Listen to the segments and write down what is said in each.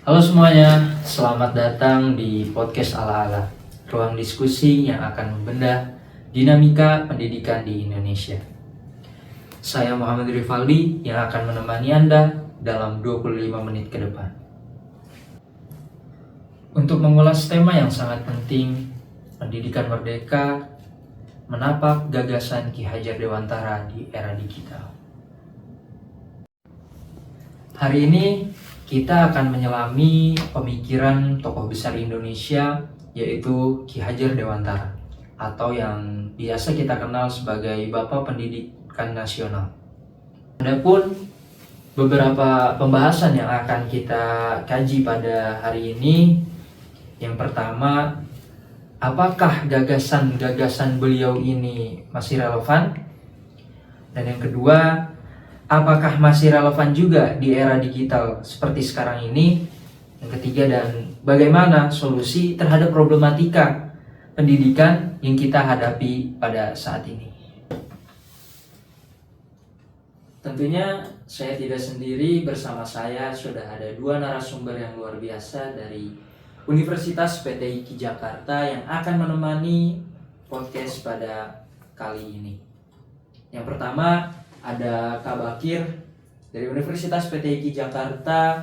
Halo semuanya, selamat datang di podcast Ala-Ala, ruang diskusi yang akan membedah dinamika pendidikan di Indonesia. Saya Muhammad Rivaldi yang akan menemani Anda dalam 25 menit ke depan. Untuk mengulas tema yang sangat penting, pendidikan merdeka, menapak gagasan Ki Hajar Dewantara di era digital. Hari ini kita akan menyelami pemikiran tokoh besar Indonesia, yaitu Ki Hajar Dewantara, atau yang biasa kita kenal sebagai Bapak Pendidikan Nasional. Adapun beberapa pembahasan yang akan kita kaji pada hari ini, yang pertama, apakah gagasan-gagasan beliau ini masih relevan? Dan yang kedua, apakah masih relevan juga di era digital seperti sekarang ini? Yang ketiga, dan bagaimana solusi terhadap problematika pendidikan yang kita hadapi pada saat ini? Tentunya saya tidak sendiri, bersama saya sudah ada dua narasumber yang luar biasa dari Universitas PTIQ Jakarta yang akan menemani podcast pada kali ini. Yang pertama, ada Kak Bakir dari Universitas PTIQ Jakarta,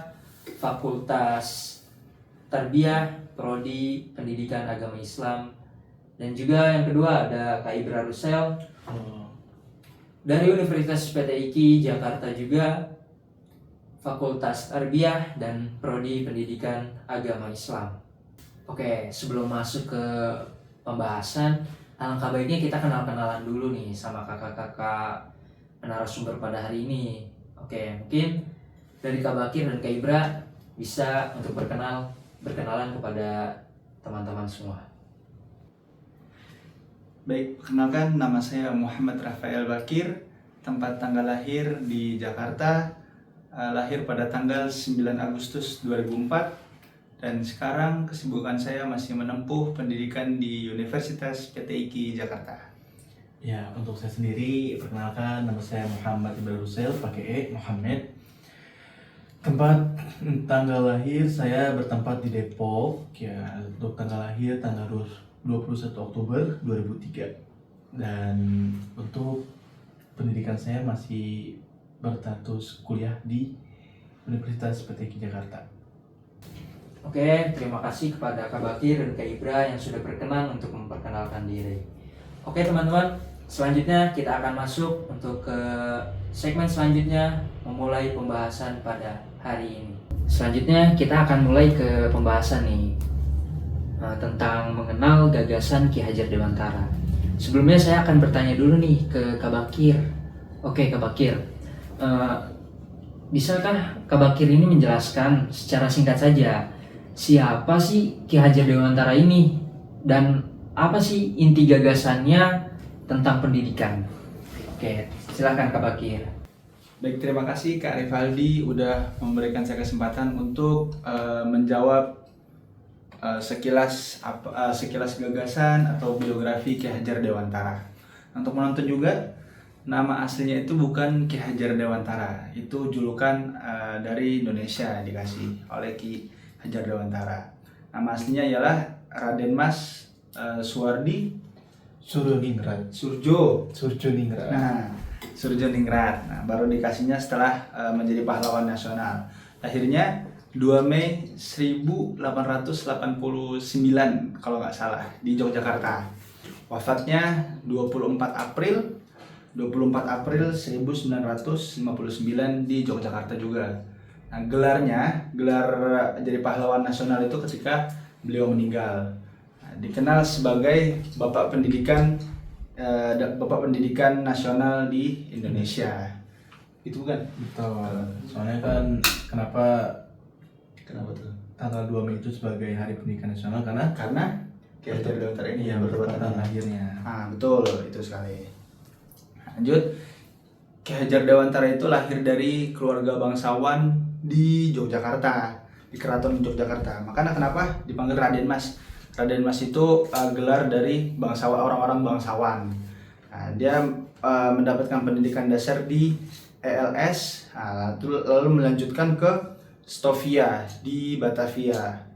Fakultas Tarbiyah, Prodi Pendidikan Agama Islam. Dan juga yang kedua ada Kak Ibra Rusel dari Universitas PTIQ Jakarta juga, Fakultas Tarbiyah dan Prodi Pendidikan Agama Islam. Oke, sebelum masuk ke pembahasan, alangkah baiknya kita kenal-kenalan dulu nih sama kakak-kakak narasumber pada hari ini. Oke, mungkin dari Kak Bakir dan Kak Ibra bisa untuk berkenalan kepada teman-teman semua. Baik, perkenalkan nama saya Muhammad Rafael Bakir, tempat tanggal lahir di Jakarta, lahir pada tanggal 9 Agustus 2004, dan sekarang kesibukan saya masih menempuh pendidikan di Universitas PTIQ Jakarta. Ya, untuk saya sendiri, perkenalkan nama saya Muhammad Ibra Rusel, pakai E, Muhammad. Tempat tanggal lahir saya bertempat di Depok, ya, untuk tanggal lahir tanggal 21 Oktober 2003. Dan untuk pendidikan saya masih berstatus kuliah di Universitas PTIQ Jakarta. Oke, terima kasih kepada Kak Bakir dan Kak Ibra yang sudah berkenan untuk memperkenalkan diri. Oke teman-teman, selanjutnya kita akan masuk untuk ke segmen selanjutnya, memulai pembahasan pada hari ini. Selanjutnya kita akan mulai ke pembahasan nih tentang mengenal gagasan Ki Hajar Dewantara. Sebelumnya saya akan bertanya dulu nih ke Kak Bakir. Oke Kak Bakir, bisakah Kak Bakir ini menjelaskan secara singkat saja siapa sih Ki Hajar Dewantara ini dan apa sih inti gagasannya tentang pendidikan? Oke, silakan Kak Bakir. Baik, terima kasih Kak Rivaldi udah memberikan saya kesempatan untuk menjawab sekilas gagasan atau biografi Ki Hajar Dewantara. Untuk menonton juga, nama aslinya itu bukan Ki Hajar Dewantara, itu julukan dari Indonesia dikasih oleh Ki Hajar Dewantara. Nama aslinya ialah Raden Mas Suwardi Surjoningrat. Surjo. Surjoningrat. Nah, Surjoningrat. Nah, baru dikasihnya setelah menjadi pahlawan nasional. Lahirnya 2 Mei 1889 kalau nggak salah di Yogyakarta. Wafatnya 24 April 1959 di Yogyakarta juga. Nah, gelar jadi pahlawan nasional itu ketika beliau meninggal. Nah, dikenal sebagai Bapak Pendidikan Nasional di Indonesia. Itu kan? Betul. Soalnya kan kenapa tuh? tanggal 2 Mei itu sebagai Hari Pendidikan Nasional karena Ki Hajar Dewantara ini ya bertepatan lahirnya. Ah, betul, itu sekali. Lanjut, Ki Hajar Dewantara itu lahir dari keluarga bangsawan di Yogyakarta, di Keraton Yogyakarta. Makanya kenapa dipanggil Raden Mas? Raden Mas itu gelar dari orang-orang bangsawan. Nah, dia mendapatkan pendidikan dasar di ELS, lalu melanjutkan ke Stovia di Batavia.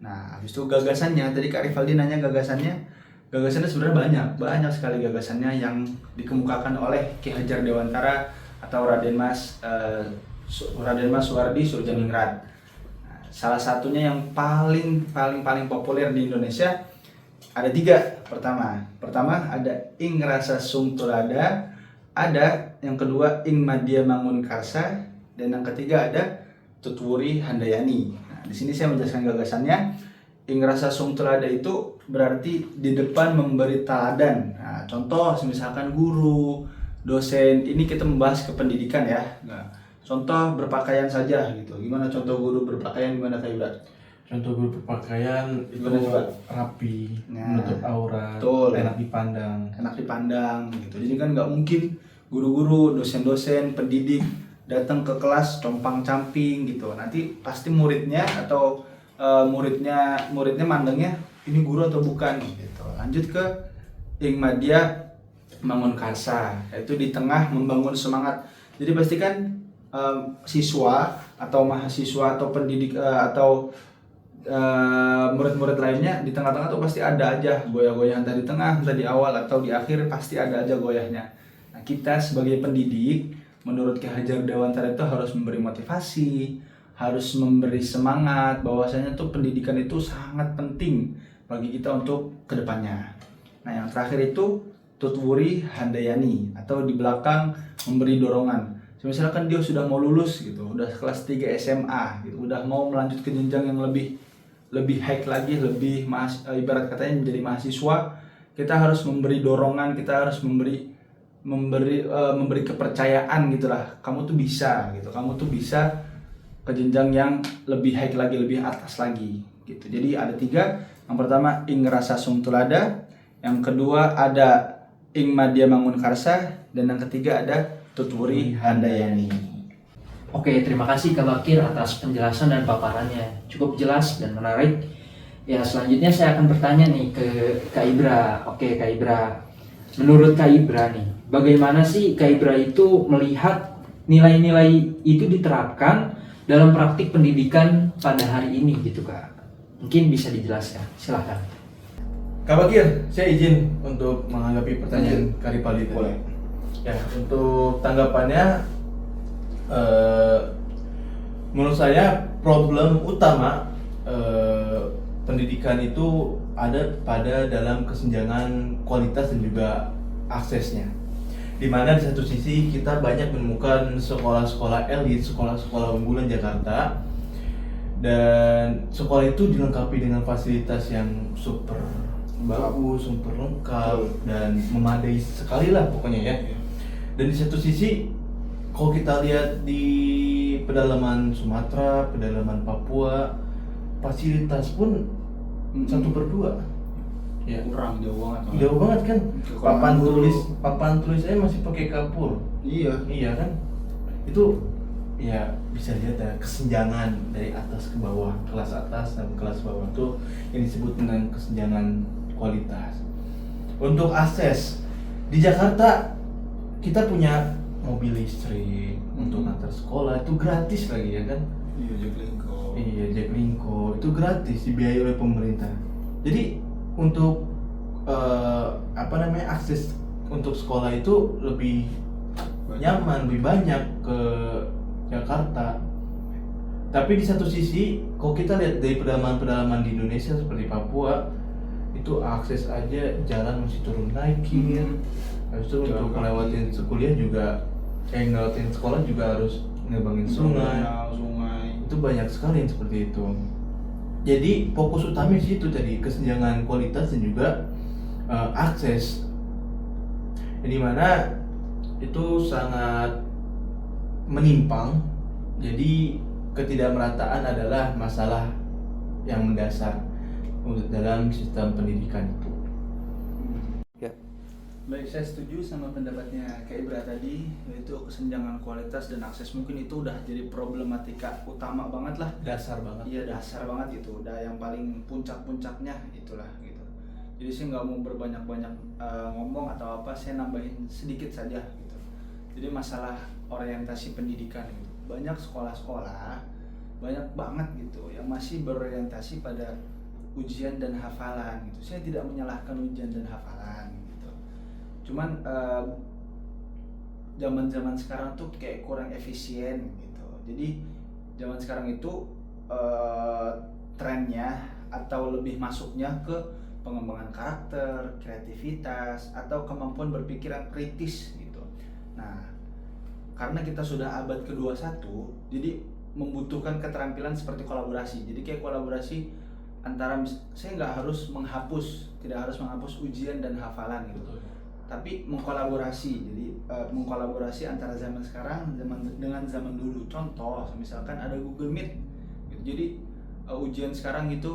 Nah, habis itu gagasannya, tadi Kak Rivaldi nanya gagasannya sebenarnya banyak sekali gagasannya yang dikemukakan oleh Ki Hajar Dewantara atau Raden Mas Suwardi Surjaningrat. Nah, salah satunya yang paling populer di Indonesia ada 3. Pertama ada Ing Rasa Sungtulada, ada yang kedua Ing Madya Mangunkarsa, dan yang ketiga ada Tutwuri Handayani. Nah, di sini saya menjelaskan gagasannya. Ing Rasa Sungtulada itu berarti di depan memberi teladan. Nah, contoh misalkan guru, dosen, ini kita membahas kependidikan ya. Nah, contoh berpakaian saja gitu. Gimana contoh guru berpakaian, gimana Kak Ibra? Contoh guru berpakaian itu Gimana coba? rapi, Nah, menutup aurat, betul. enak dipandang. Enak dipandang gitu. Jadi kan nggak mungkin guru-guru, dosen-dosen, pendidik datang ke kelas compang-camping gitu. Nanti pasti muridnya atau muridnya mandangnya ini guru atau bukan gitu. Lanjut ke Ing Madya Mangunkarsa, yaitu di tengah membangun semangat. Jadi pastikan siswa atau mahasiswa atau pendidik atau murid-murid lainnya di tengah-tengah tuh pasti ada aja goyah-goyahan, tadi tengah, tadi awal atau di akhir pasti ada aja goyahnya. Nah, kita sebagai pendidik menurut Ki Hajar Dewantara itu harus memberi motivasi, harus memberi semangat bahwasanya tuh pendidikan itu sangat penting bagi kita untuk kedepannya. Nah, yang terakhir itu Tutwuri Handayani atau di belakang memberi dorongan. Misalkan dia sudah mau lulus gitu, udah kelas 3 SMA gitu, udah mau melanjut ke jenjang yang lebih high lagi, ibarat katanya menjadi mahasiswa, kita harus memberi dorongan, kita harus memberi kepercayaan gitulah. Kamu tuh bisa gitu, kamu tuh bisa ke jenjang yang lebih high lagi, lebih atas lagi gitu. Jadi ada 3. Yang pertama Ing Rasa Sungtulada, yang kedua ada Ing Madya Mangunkarsa, dan yang ketiga ada Tutwuri Handayani. Oke, terima kasih Kak Bakir atas penjelasan dan paparannya. Cukup jelas dan menarik. Ya, selanjutnya saya akan bertanya nih ke Kak Ibra. Oke, Kak Ibra. Menurut Kak Ibra nih, bagaimana sih Kak Ibra itu melihat nilai-nilai itu diterapkan dalam praktik pendidikan pada hari ini gitu Kak? Mungkin bisa dijelaskan. Silahkan. Kak Bakir, saya izin untuk menanggapi pertanyaan Kak Rivaldi tadi. Boleh. Ya, untuk tanggapannya, menurut saya problem utama pendidikan itu ada pada dalam kesenjangan kualitas dan juga aksesnya. Dimana di satu sisi kita banyak menemukan sekolah-sekolah elit, sekolah-sekolah unggulan Jakarta, dan sekolah itu dilengkapi dengan fasilitas yang super bagus, super lengkap, dan memadai sekali lah pokoknya ya. Dan di satu sisi, kalau kita lihat di pedalaman Sumatera, pedalaman Papua, fasilitas pun 1/2. Ya. Kurang, jauh banget. Jauh banget kan? Kekurangan guru. Papan tulis saya masih pakai kapur. Iya kan? Itu ya bisa lihat ada kesenjangan dari atas ke bawah, kelas atas dan kelas bawah itu yang disebut dengan kesenjangan kualitas. Untuk akses di Jakarta kita punya mobil listrik untuk antar sekolah, itu gratis lagi ya kan? Iya, Jaklingko itu gratis, dibiayai oleh pemerintah. Jadi untuk akses untuk sekolah itu lebih nyaman, lebih banyak ke Jakarta. Tapi di satu sisi, kalau kita lihat dari pedalaman-pedalaman di Indonesia seperti Papua, itu akses aja jalan masih turun naik. Habis itu untuk ngelewatin ngelewatin sekolah juga harus ngebangin sungai. Itu banyak sekali yang seperti itu. Jadi fokus utama sih itu tadi, kesenjangan kualitas dan juga akses. Di mana itu sangat menyimpang. Jadi ketidakmerataan adalah masalah yang mendasar dalam sistem pendidikan itu. Baik, saya setuju sama pendapatnya Kak Ibra tadi, yaitu kesenjangan kualitas dan akses. Mungkin itu udah jadi problematika utama banget lah. Dasar banget. Iya, dasar banget itu. Udah yang paling puncak-puncaknya itulah gitu. Jadi saya nggak mau berbanyak-banyak ngomong atau apa, saya nambahin sedikit saja gitu. Jadi masalah orientasi pendidikan gitu. Banyak sekolah-sekolah banyak banget gitu yang masih berorientasi pada ujian dan hafalan gitu. Saya tidak menyalahkan ujian dan hafalan gitu. Cuman zaman-zaman sekarang tuh kayak kurang efisien gitu. Jadi zaman sekarang itu trennya atau lebih masuknya ke pengembangan karakter, kreativitas, atau kemampuan berpikir yang kritis gitu. Nah, karena kita sudah abad ke-21, jadi membutuhkan keterampilan seperti kolaborasi. Jadi kayak kolaborasi antara, saya nggak harus menghapus, tidak harus menghapus ujian dan hafalan gitu. Betul. Tapi mengkolaborasi, jadi mengkolaborasi antara zaman sekarang dengan zaman dulu. Contoh, misalkan ada Google Meet, gitu. Jadi ujian sekarang itu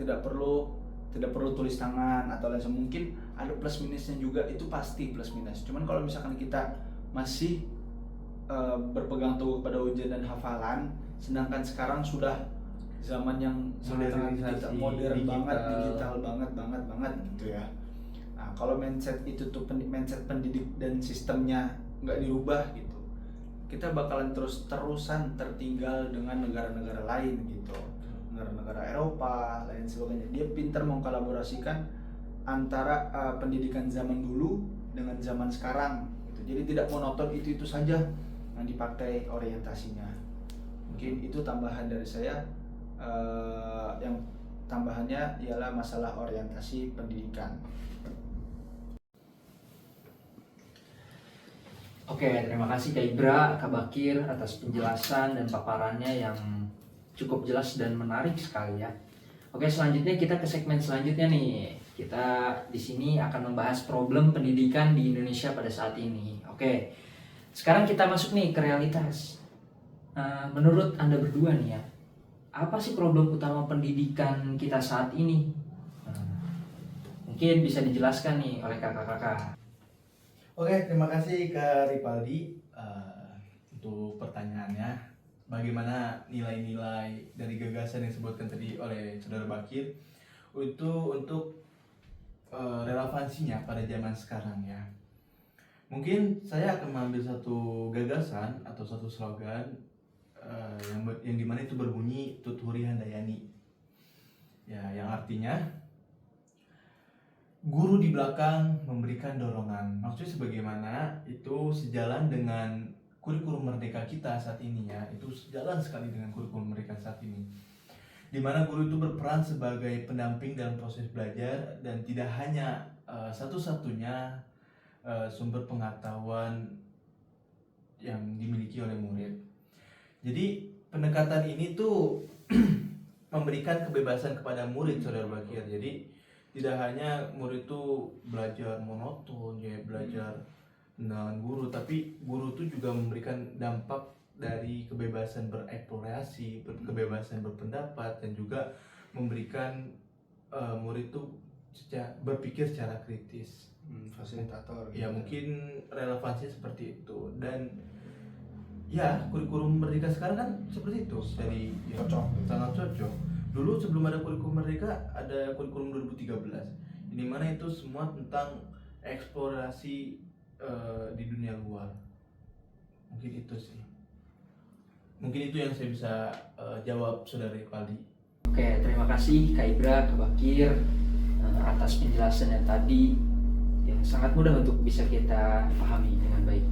tidak perlu tulis tangan atau lain sebagainya. Mungkin ada plus minusnya juga, itu pasti plus minus. Cuman kalau misalkan kita masih berpegang teguh pada ujian dan hafalan, sedangkan sekarang sudah zaman yang Modernisasi, modern banget, digital. digital banget gitu ya. Nah, kalau mindset itu tuh mindset pendidik dan sistemnya nggak dirubah gitu, kita bakalan terus-terusan tertinggal dengan negara-negara lain gitu, negara-negara Eropa lain sebagainya. Dia pintar mengkolaborasikan antara pendidikan zaman dulu dengan zaman sekarang gitu. Jadi tidak monoton itu saja yang dipakai orientasinya. Mungkin itu tambahan dari saya. Yang tambahannya ialah masalah orientasi pendidikan. Oke, terima kasih Kak Ibra, Kak Bakir atas penjelasan dan paparannya yang cukup jelas dan menarik sekali ya. Oke, selanjutnya kita ke segmen selanjutnya nih. Kita di sini akan membahas problem pendidikan di Indonesia pada saat ini. Oke, sekarang kita masuk nih ke realitas. Menurut Anda berdua nih ya, apa sih problem utama pendidikan kita saat ini? Mungkin bisa dijelaskan nih oleh kakak-kakak. Oke, terima kasih Kak Ripaldi untuk pertanyaannya. Bagaimana nilai-nilai dari gagasan yang disebutkan tadi oleh Saudara Bakir untuk relevansinya pada zaman sekarang ya. Mungkin saya akan mengambil satu gagasan atau satu slogan yang dimana itu berbunyi Tuturi Handayani. Ya, yang artinya guru di belakang memberikan dorongan. Maksudnya sebagaimana itu sejalan dengan kurikulum merdeka kita saat ini ya. Itu sejalan sekali dengan kurikulum merdeka saat ini. Di mana guru itu berperan sebagai pendamping dalam proses belajar dan tidak hanya satu-satunya sumber pengetahuan yang dimiliki oleh murid. Jadi pendekatan ini tuh memberikan kebebasan kepada murid, Saudara Bakir. Jadi tidak hanya murid itu belajar monoton, ya belajar dengan guru, tapi guru itu juga memberikan dampak dari kebebasan bereksplorasi, kebebasan berpendapat, dan juga memberikan murid itu berpikir secara kritis. Fasilitator. Ya mungkin relevansinya seperti itu. Dan ya kurikulum merdeka sekarang kan seperti itu. Jadi ya, Cocok. sangat cocok. Dulu sebelum ada kurikulum merdeka ada kurikulum 2013, di mana itu semua tentang eksplorasi di dunia luar. Mungkin itu sih. Mungkin itu yang saya bisa jawab, Saudara Iqbaldi. Oke, terima kasih Kak Ibra, Kak Bakir atas penjelasannya tadi yang sangat mudah untuk bisa kita pahami dengan baik.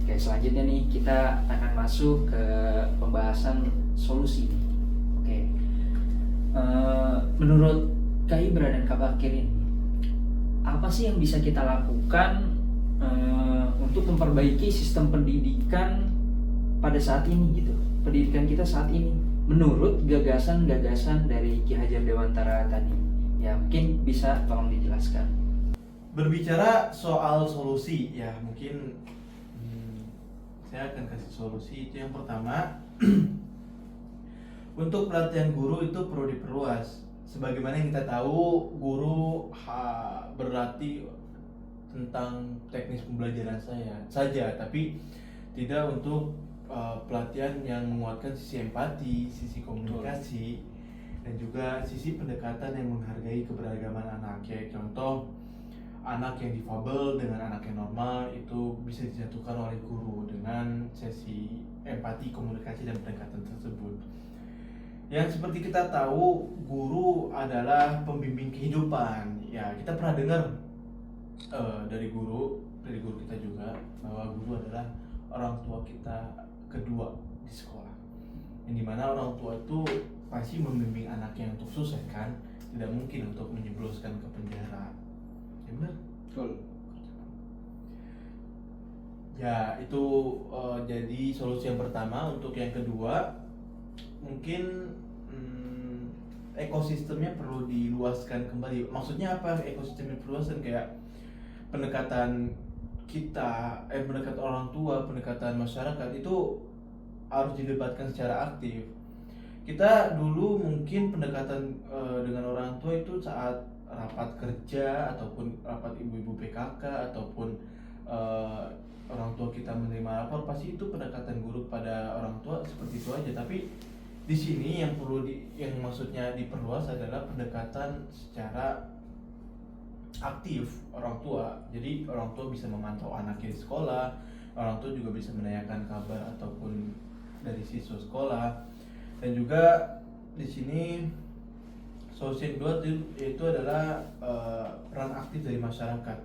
Oke, selanjutnya nih kita akan masuk ke pembahasan solusi. Oke, menurut Kak Ibra dan Kak Bakir ini, apa sih yang bisa kita lakukan untuk memperbaiki sistem pendidikan pada saat ini gitu, pendidikan kita saat ini menurut gagasan-gagasan dari Ki Hajar Dewantara tadi ya, mungkin bisa tolong dijelaskan. Berbicara soal solusi ya, mungkin saya akan kasih solusi. Itu yang pertama, untuk pelatihan guru itu perlu diperluas. Sebagaimana yang kita tahu, guru berlatih tentang teknis pembelajaran saja, tapi tidak untuk pelatihan yang menguatkan sisi empati, sisi komunikasi, dan juga sisi pendekatan yang menghargai keberagaman anak. Kayak contoh, anak yang difabel dengan anak yang normal itu bisa dijatuhkan oleh guru dengan sesi empati, komunikasi, dan pendekatan tersebut. Yang seperti kita tahu, guru adalah pembimbing kehidupan. Ya, kita pernah dengar dari guru kita juga bahwa guru adalah orang tua kita kedua di sekolah. Yang dimana orang tua itu pasti membimbing anaknya untuk sukses kan, tidak mungkin untuk menjebloskan ke penjara. Ya benar? Betul. Ya, itu jadi solusi yang pertama. Untuk yang kedua, mungkin ekosistemnya perlu diluaskan kembali. Maksudnya apa ekosistemnya perluaskan? Kayak pendekatan kita, pendekatan orang tua, pendekatan masyarakat itu harus dilibatkan secara aktif. Kita dulu mungkin pendekatan dengan orang tua itu saat rapat kerja ataupun rapat ibu-ibu PKK ataupun orang tua kita menerima lapor, pasti itu pendekatan guru pada orang tua seperti itu aja. Tapi di sini yang perlu yang maksudnya diperluas adalah pendekatan secara aktif orang tua. Jadi orang tua bisa memantau anaknya di sekolah, orang tua juga bisa menanyakan kabar ataupun dari siswa sekolah. Dan juga di sini solusi yang kedua itu adalah peran aktif dari masyarakat.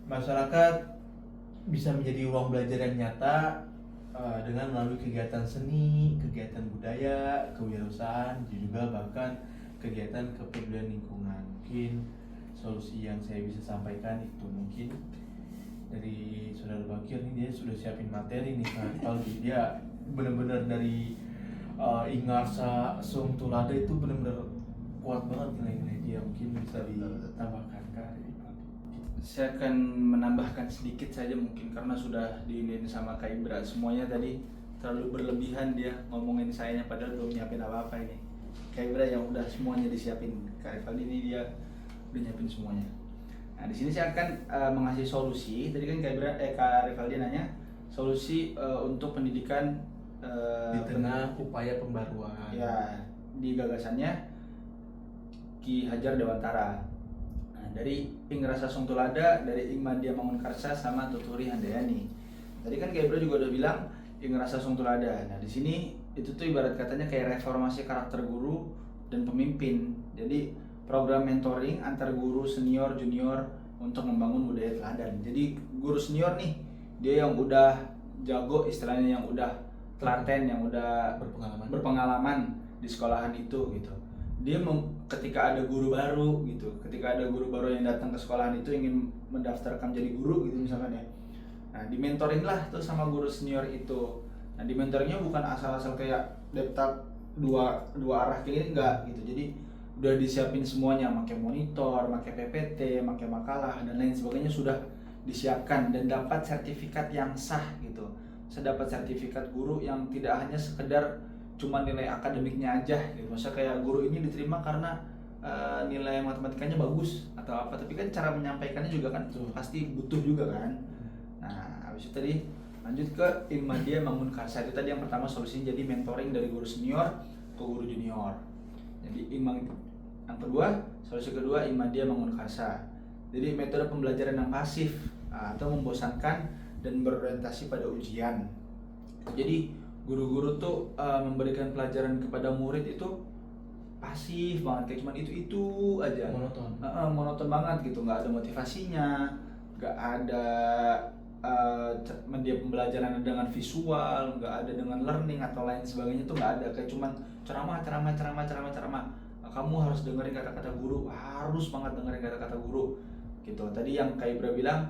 Masyarakat bisa menjadi ruang belajar yang nyata dengan melalui kegiatan seni, kegiatan budaya, kewirausahaan, juga bahkan kegiatan kepedulian lingkungan. Mungkin solusi yang saya bisa sampaikan itu. Mungkin dari Saudara Bakir nih, dia sudah siapin materi nih kan. Kalau dia benar-benar dari Ingarsa Sung Tulada itu benar-benar kuat banget nilai-nilai dia. Mungkin bisa ditambahkan Kak. Saya akan menambahkan sedikit saja mungkin karena sudah diinin sama Kak Ibra. Semuanya tadi terlalu berlebihan dia ngomongin sayanya padahal belum nyiapin apa-apa ini. Kak Ibra yang udah semuanya disiapin. Kak Rivaldi ini dia udah nyiapin semuanya. Nah, di sini saya akan mengasih solusi. Tadi kan Kak Rivaldi nanya solusi untuk pendidikan di tengah upaya pembaruan. Ya, di gagasannya Ki Hajar Dewantara. Nah, dari Ingrasa Sungtulada, dari Ingmadia Mangunkarsa sama Tuturi Handayani. Tadi kan Kak Ibra juga udah bilang Ingrasa Sungtulada. Nah, di sini itu tuh ibarat katanya kayak reformasi karakter guru dan pemimpin. Jadi program mentoring antar guru senior junior untuk membangun budaya teladan. Jadi guru senior nih, dia yang udah jago istilahnya, yang udah telaten, yang udah berpengalaman di sekolahan itu gitu. Dia ketika ada guru baru gitu, ketika ada guru baru yang datang ke sekolahan itu ingin mendaftarkan jadi guru gitu misalkan ya. Nah, di mentoring lah tuh sama guru senior itu. Nah, di mentoringnya bukan asal-asal kayak laptop dua arah kayak gini, enggak gitu. Jadi udah disiapin semuanya, pakai monitor, pakai PPT, pakai makalah dan lain sebagainya sudah disiapkan dan dapat sertifikat yang sah gitu. Saya dapat sertifikat guru yang tidak hanya sekedar cuma nilai akademiknya aja gitu. Maksudnya kayak guru ini diterima karena nilai matematikanya bagus atau apa, tapi kan cara menyampaikannya juga kan pasti butuh juga kan. Nah, habis itu tadi lanjut ke Ingmadia Mangunkarsa. Itu tadi yang pertama solusinya, jadi mentoring dari guru senior ke guru junior. Jadi yang kedua, solusi kedua Ingmadia Mangunkarsa. Jadi metode pembelajaran yang pasif atau membosankan dan berorientasi pada ujian. Jadi guru-guru tuh memberikan pelajaran kepada murid itu pasif banget, kayak cuman itu aja, monoton banget gitu, nggak ada motivasinya, nggak ada media pembelajaran dengan visual, nggak ada dengan learning atau lain sebagainya, tuh nggak ada, kayak cuman ceramah. Kamu harus dengerin kata-kata guru, harus banget dengerin kata-kata guru gitu. Tadi yang Kak Ibra bilang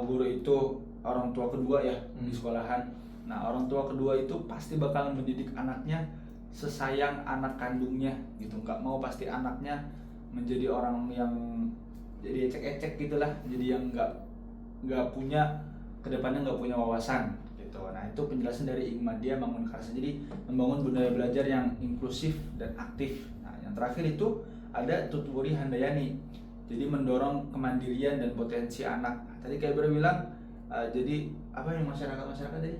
guru itu orang tua kedua ya di sekolahan. Nah, orang tua kedua itu pasti bakal mendidik anaknya sesayang anak kandungnya gitu. Nggak mau pasti anaknya menjadi orang yang jadi ecek-ecek gitulah, jadi yang nggak punya kedepannya, nggak punya wawasan gitu. Nah, itu penjelasan dari Ingmadia Mangunkarsa. Jadi membangun budaya belajar yang inklusif dan aktif. Nah, yang terakhir itu ada Tuturi Handayani. Jadi mendorong kemandirian dan potensi anak. Nah, tadi kayak bilang jadi apa yang masyarakat tadi?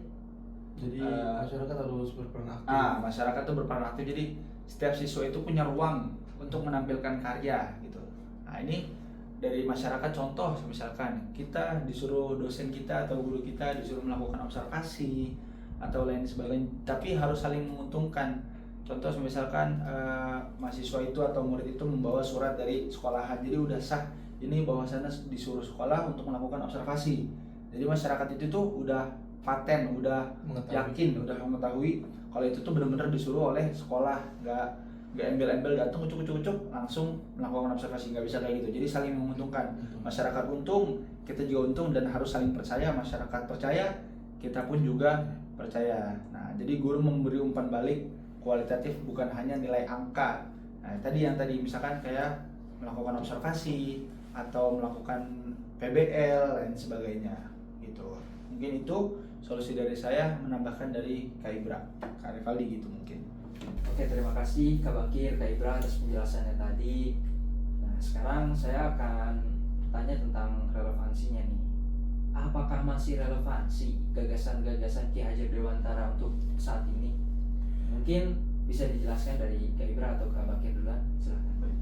Jadi masyarakat harus berperan aktif. Masyarakat tuh berperan aktif. Jadi setiap siswa itu punya ruang untuk menampilkan karya gitu. Nah, ini dari masyarakat. Contoh misalkan kita disuruh, dosen kita atau guru kita disuruh melakukan observasi atau lain sebagainya, tapi harus saling menguntungkan. Contoh misalkan mahasiswa itu atau murid itu membawa surat dari sekolahan, jadi udah sah ini bahwasannya disuruh sekolah untuk melakukan observasi. Jadi masyarakat itu tuh udah paten, udah yakin, udah mengetahui kalau itu tuh benar-benar disuruh oleh sekolah, nggak embel-embel datang kucuk-kucuk langsung melakukan observasi, nggak bisa kayak gitu. Jadi saling menguntungkan, masyarakat untung, kita juga untung, dan harus saling percaya. Masyarakat percaya, kita pun juga percaya. Nah, jadi guru memberi umpan balik kualitatif, bukan hanya nilai angka. Nah, tadi misalkan kayak melakukan observasi atau melakukan PBL dan sebagainya gitu. Mungkin itu solusi dari saya, menambahkan dari Kak Ibra, Kak Rivaldi gitu mungkin. Oke, terima kasih Kak Bakir, Kak Ibra atas penjelasannya tadi. Nah, sekarang saya akan tanya tentang relevansinya nih. Apakah masih relevansi gagasan-gagasan Ki Hajar Dewantara untuk saat ini? Mungkin bisa dijelaskan dari Kak Ibra atau Kak Bakir duluan, silahkan.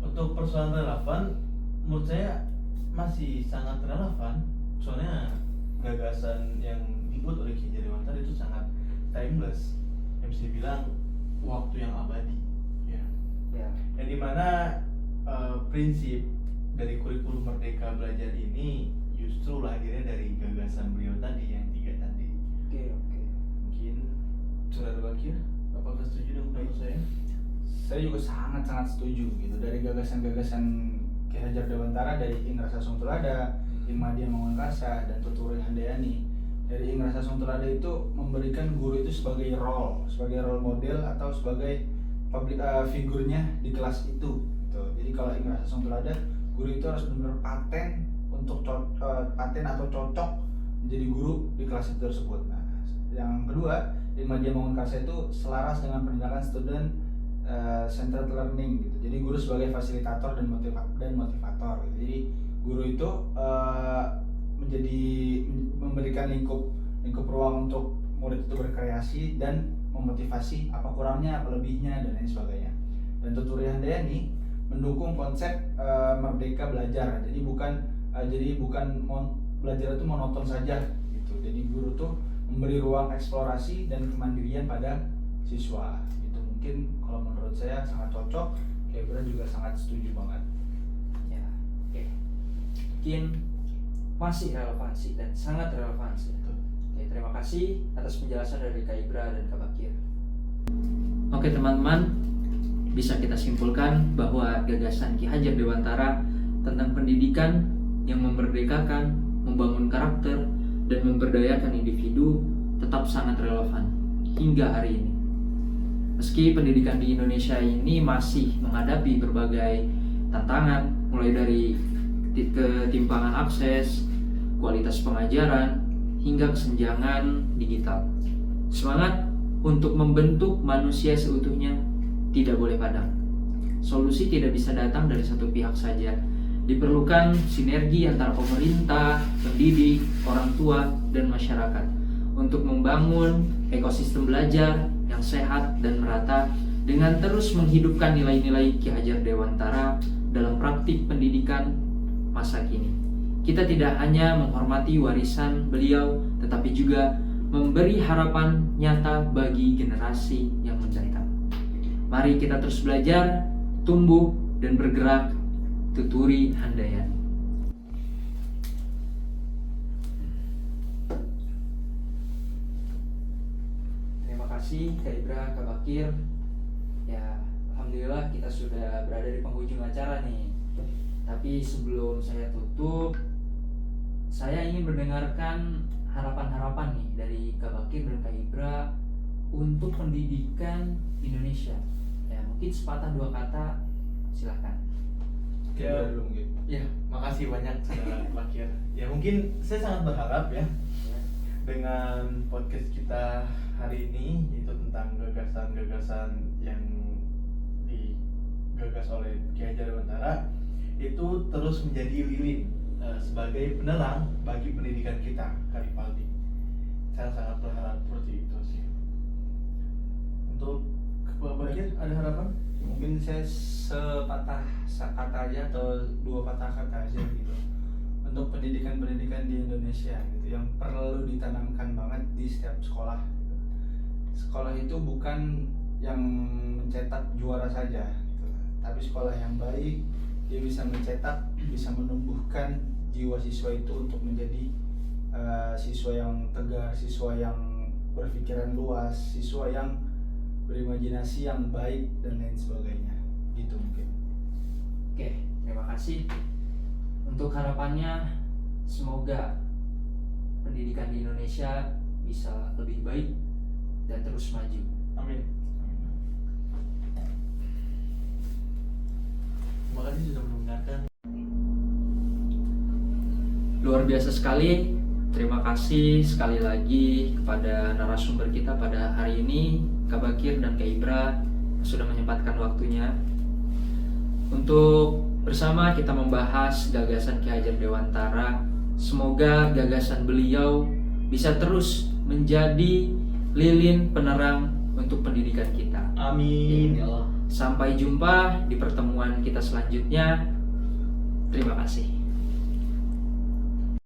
Untuk persoalan relevan, menurut saya masih sangat relevan. Soalnya gagasan yang dibuat oleh Ki Hajar Dewantara itu sangat timeless, yang bisa dibilang waktu yang abadi, ya. Yang dimana prinsip dari kurikulum Merdeka Belajar ini justru lahirnya dari gagasan beliau tadi, yang 3 tadi. Oke. Mungkin Saudara Bakir, apakah setuju dengan pendapat saya? Saya juga sangat setuju gitu, dari gagasan-gagasan Ki Hajar Dewantara, dari Ing Rasa Sungtulada, Ing Madya Mangunkarsa, dan Tuturi Handayani. Dari Ing Rasa Sungtulada itu memberikan guru itu sebagai role model atau sebagai figurnya di kelas itu gitu. Jadi kalau Ing Rasa Sungtulada, guru itu harus benar-benar paten untuk paten atau cocok menjadi guru di kelas itu tersebut. Nah, yang kedua, Ing Madya Mangunkarsa itu selaras dengan pendidikan student centered learning gitu. Jadi guru sebagai fasilitator dan motivator gitu. Jadi guru itu memberikan lingkup ruang untuk murid itu berkreasi dan memotivasi apa kurangnya, apa lebihnya, dan lain sebagainya. Dan Tuturi Handayani mendukung konsep merdeka belajar. Jadi bukan belajar itu monoton saja gitu. Jadi guru tuh memberi ruang eksplorasi dan kemandirian pada siswa. Itu mungkin kalau menurut saya sangat cocok. Kayak Ibra juga sangat setuju banget. Ya, oke. Mungkin masih relevansi dan sangat relevansi. Oke, terima kasih atas penjelasan dari Kak Ibra dan Kak Bakir. Oke teman-teman, bisa kita simpulkan bahwa gagasan Ki Hajar Dewantara tentang pendidikan yang memerdekakan, membangun karakter, dan memberdayakan individu tetap sangat relevan hingga hari ini. Meski pendidikan di Indonesia ini masih menghadapi berbagai tantangan, mulai dari ketimpangan akses, kualitas pengajaran, hingga kesenjangan digital. Semangat untuk membentuk manusia seutuhnya tidak boleh padam. Solusi tidak bisa datang dari satu pihak saja. Diperlukan sinergi antara pemerintah, pendidik, orang tua, dan masyarakat untuk membangun ekosistem belajar yang sehat dan merata dengan terus menghidupkan nilai-nilai Ki Hajar Dewantara dalam praktik pendidikan masa kini. Kita tidak hanya menghormati warisan beliau, tetapi juga memberi harapan nyata bagi generasi yang mendatang. Mari kita terus belajar, tumbuh, dan bergerak. Tuturi Handayani. Terima kasih Kak Ibra, Kak Bakir. Ya, alhamdulillah kita sudah berada di penghujung acara nih. Tapi sebelum saya tutup, saya ingin mendengarkan harapan-harapan nih dari Kak Bakir dan Kak Ibra untuk pendidikan Indonesia. Ya, mungkin sepatah dua kata, silakan. Ya, makasih banyak Saudara Bakir. Ya, mungkin saya sangat berharap ya dengan podcast kita hari ini, yaitu tentang gagasan-gagasan yang digagas oleh Ki Hajar Dewantara, itu terus menjadi lilin sebagai penerang bagi pendidikan kita, Kak Rivaldi. Saya sangat berharap seperti itu sih. Untuk Kak Bakir, ada harapan? mungkin saya sepatah kata aja atau dua patah kata aja gitu untuk pendidikan di Indonesia gitu yang perlu ditanamkan banget di setiap sekolah. Sekolah itu bukan yang mencetak juara saja gitu, tapi sekolah yang baik dia bisa mencetak, bisa menumbuhkan jiwa siswa itu untuk menjadi siswa yang tegar, siswa yang berpikiran luas, siswa yang berimajinasi yang baik dan lain sebagainya gitu mungkin. Oke, terima kasih. Untuk harapannya, semoga pendidikan di Indonesia bisa lebih baik dan terus maju. Amin. Terima kasih sudah mendengarkan. Luar biasa sekali. Terima kasih sekali lagi kepada narasumber kita pada hari ini, Kak Bakir dan Kak Ibra, yang sudah menyempatkan waktunya untuk bersama kita membahas gagasan Ki Hajar Dewantara. Semoga gagasan beliau bisa terus menjadi lilin penerang untuk pendidikan kita. Amin ya Allah. Sampai jumpa di pertemuan kita selanjutnya. Terima kasih.